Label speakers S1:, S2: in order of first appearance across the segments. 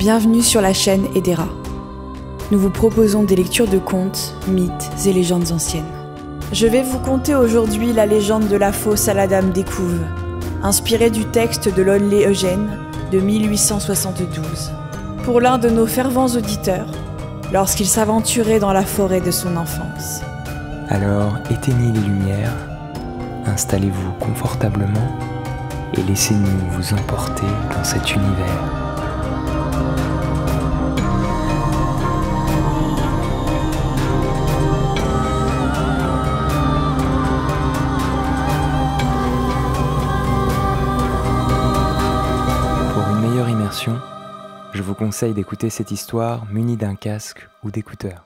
S1: Bienvenue sur la chaîne Edera. Nous vous proposons des lectures de contes, mythes et légendes anciennes. Je vais vous conter aujourd'hui la légende de la fosse à la Dame des Couves, inspirée du texte de Lonley Eugène de 1872, pour l'un de nos fervents auditeurs, lorsqu'il s'aventurait dans la forêt de son enfance.
S2: Alors éteignez les lumières, installez-vous confortablement et laissez-nous vous emporter dans cet univers. Pour une meilleure immersion, je vous conseille d'écouter cette histoire munie d'un casque ou d'écouteurs.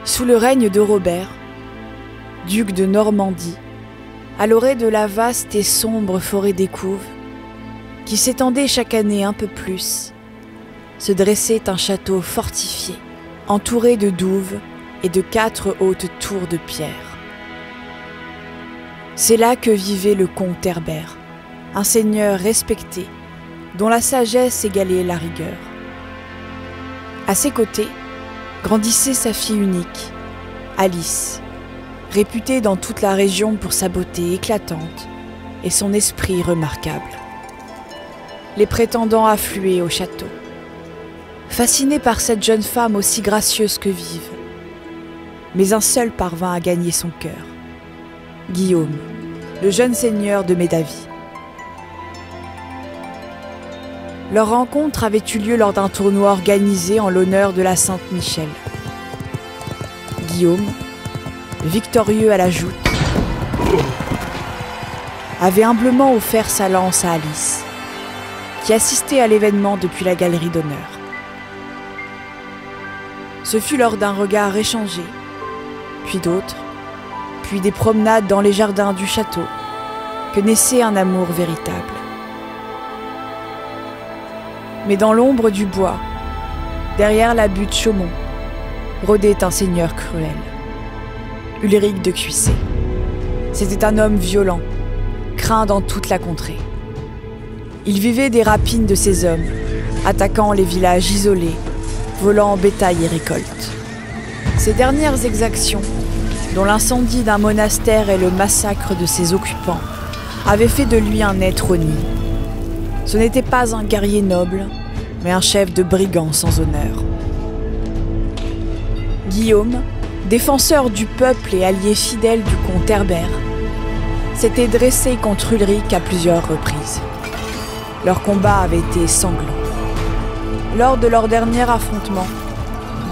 S1: Sous le règne de Robert, duc de Normandie, à l'orée de la vaste et sombre forêt des Couves, qui s'étendait chaque année un peu plus, se dressait un château fortifié, entouré de douves et de 4 hautes tours de pierre. C'est là que vivait le comte Herbert, un seigneur respecté, dont la sagesse égalait la rigueur. À ses côtés, grandissait sa fille unique, Alice, réputée dans toute la région pour sa beauté éclatante et son esprit remarquable. Les prétendants affluaient au château, fascinés par cette jeune femme aussi gracieuse que vive. Mais un seul parvint à gagner son cœur, Guillaume, le jeune seigneur de Médavie. Leur rencontre avait eu lieu lors d'un tournoi organisé en l'honneur de la Sainte-Michel. Guillaume, victorieux à la joute, avait humblement offert sa lance à Alice, qui assistait à l'événement depuis la galerie d'honneur. Ce fut lors d'un regard échangé, puis d'autres, puis des promenades dans les jardins du château, que naissait un amour véritable. Mais dans l'ombre du bois, derrière la butte Chaumont, rôdait un seigneur cruel, Ulric de Cuissé. C'était un homme violent, craint dans toute la contrée. Il vivait des rapines de ses hommes, attaquant les villages isolés, volant bétail et récoltes. Ces dernières exactions, dont l'incendie d'un monastère et le massacre de ses occupants, avaient fait de lui un être honni. Ce n'était pas un guerrier noble, mais un chef de brigands sans honneur. Guillaume, défenseur du peuple et allié fidèle du comte Herbert, s'était dressé contre Ulric à plusieurs reprises. Leur combat avait été sanglant. Lors de leur dernier affrontement,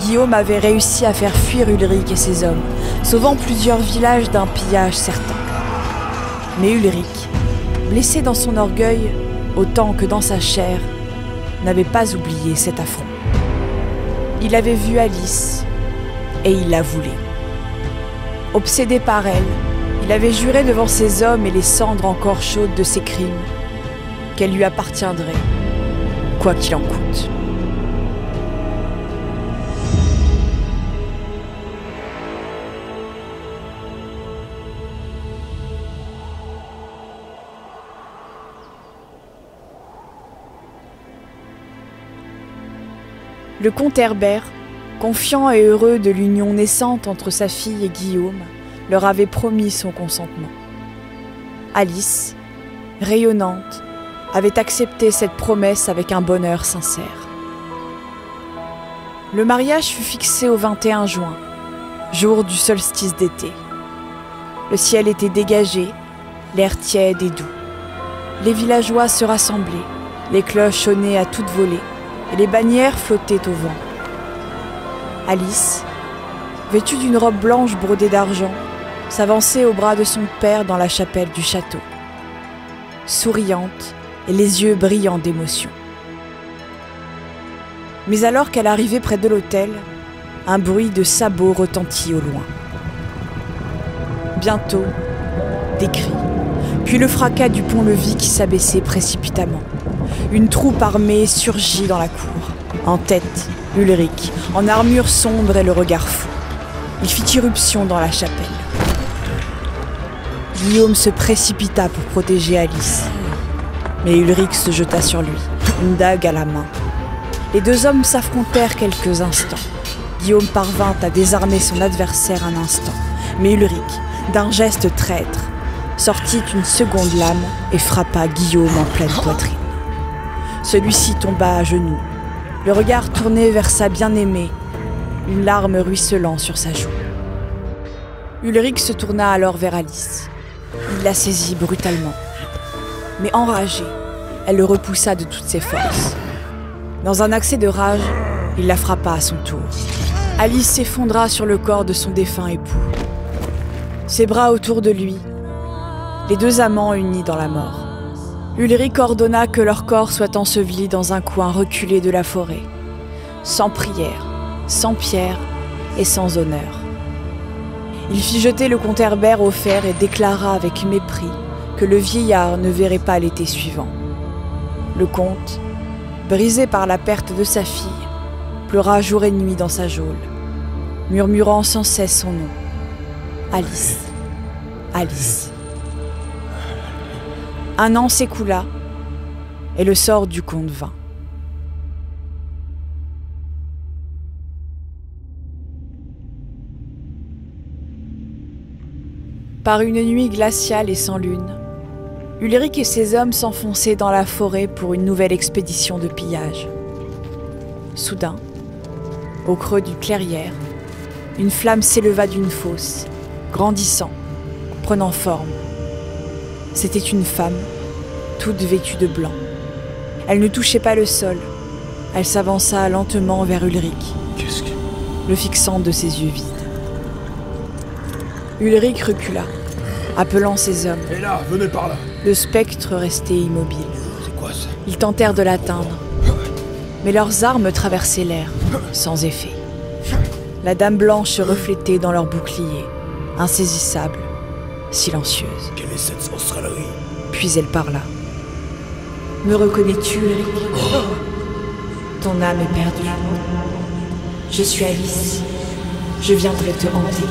S1: Guillaume avait réussi à faire fuir Ulric et ses hommes, sauvant plusieurs villages d'un pillage certain. Mais Ulric, blessé dans son orgueil, autant que dans sa chair, n'avait pas oublié cet affront. Il avait vu Alice et il la voulait. Obsédé par elle, il avait juré devant ses hommes et les cendres encore chaudes de ses crimes qu'elle lui appartiendrait, quoi qu'il en coûte. Le comte Herbert, confiant et heureux de l'union naissante entre sa fille et Guillaume, leur avait promis son consentement. Alice, rayonnante, avait accepté cette promesse avec un bonheur sincère. Le mariage fut fixé au 21 juin, jour du solstice d'été. Le ciel était dégagé, l'air tiède et doux. Les villageois se rassemblaient, les cloches sonnaient à toute volée, et les bannières flottaient au vent. Alice, vêtue d'une robe blanche brodée d'argent, s'avançait au bras de son père dans la chapelle du château, souriante et les yeux brillants d'émotion. Mais alors qu'elle arrivait près de l'autel, un bruit de sabots retentit au loin. Bientôt, des cris, puis le fracas du pont-levis qui s'abaissait précipitamment. Une troupe armée surgit dans la cour. En tête, Ulric, en armure sombre et le regard fou. Il fit irruption dans la chapelle. Guillaume se précipita pour protéger Alice. Mais Ulrich se jeta sur lui, une dague à la main. Les deux hommes s'affrontèrent quelques instants. Guillaume parvint à désarmer son adversaire un instant. Mais Ulrich, d'un geste traître, sortit une seconde lame et frappa Guillaume en pleine poitrine. Celui-ci tomba à genoux, le regard tourné vers sa bien-aimée, une larme ruisselant sur sa joue. Ulrich se tourna alors vers Alice. Il la saisit brutalement. Mais enragée, elle le repoussa de toutes ses forces. Dans un accès de rage, il la frappa à son tour. Alice s'effondra sur le corps de son défunt époux. Ses bras autour de lui, les deux amants unis dans la mort. Ulrich ordonna que leur corps soit enseveli dans un coin reculé de la forêt, sans prière, sans pierre et sans honneur. Il fit jeter le comte Herbert au fer et déclara avec mépris que le vieillard ne verrait pas l'été suivant. Le comte, brisé par la perte de sa fille, pleura jour et nuit dans sa geôle, murmurant sans cesse son nom. Alice, Alice. Un an s'écoula et le sort du comte vint. Par une nuit glaciale et sans lune, Ulrich et ses hommes s'enfonçaient dans la forêt pour une nouvelle expédition de pillage. Soudain, au creux d'une clairière, une flamme s'éleva d'une fosse, grandissant, prenant forme. C'était une femme, toute vêtue de blanc. Elle ne touchait pas le sol. Elle s'avança lentement vers Ulrich, le fixant de ses yeux vides. Ulrich recula, appelant ses hommes.
S3: Et là, venez par là.
S1: Le spectre restait immobile.
S3: C'est quoi ça?
S1: Ils tentèrent de l'atteindre, mais leurs armes traversaient l'air, sans effet. La dame blanche se reflétait dans leurs boucliers, insaisissable, silencieuse.
S3: Quelle est cette sorcellerie?
S1: Puis elle parla. « Me reconnais-tu, Ulrich? Ton âme est perdue. Je suis Alice. Je viendrai te hanter.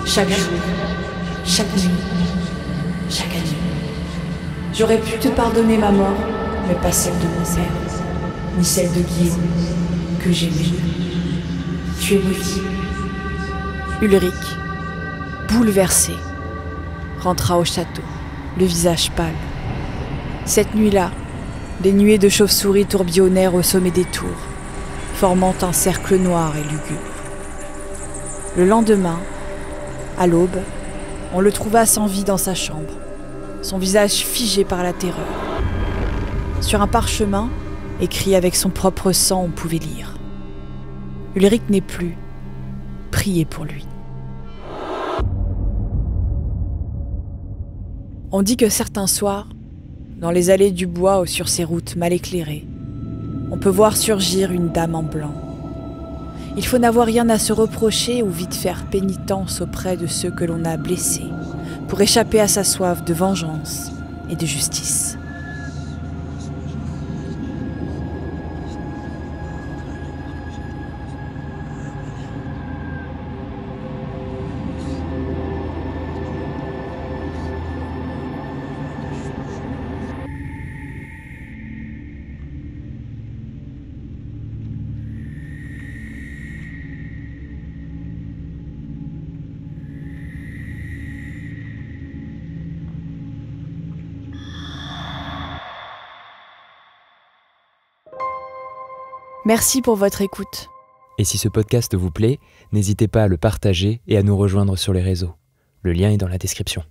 S1: Chaque jour, chaque nuit, chaque année. J'aurais pu te pardonner ma mort, mais pas celle de mon père, ni celle de Guillaume, que j'aimais. Tu es maudit. » Ulrich, bouleversé, rentra au château, le visage pâle. Cette nuit-là, des nuées de chauves-souris tourbillonnèrent au sommet des tours, formant un cercle noir et lugubre. Le lendemain, à l'aube, on le trouva sans vie dans sa chambre, son visage figé par la terreur. Sur un parchemin, écrit avec son propre sang, on pouvait lire « Ulrich n'est plus, priez pour lui ». On dit que certains soirs, dans les allées du bois ou sur ces routes mal éclairées, on peut voir surgir une dame en blanc. Il faut n'avoir rien à se reprocher ou vite faire pénitence auprès de ceux que l'on a blessés pour échapper à sa soif de vengeance et de justice. Merci pour votre écoute.
S2: Et si ce podcast vous plaît, n'hésitez pas à le partager et à nous rejoindre sur les réseaux. Le lien est dans la description.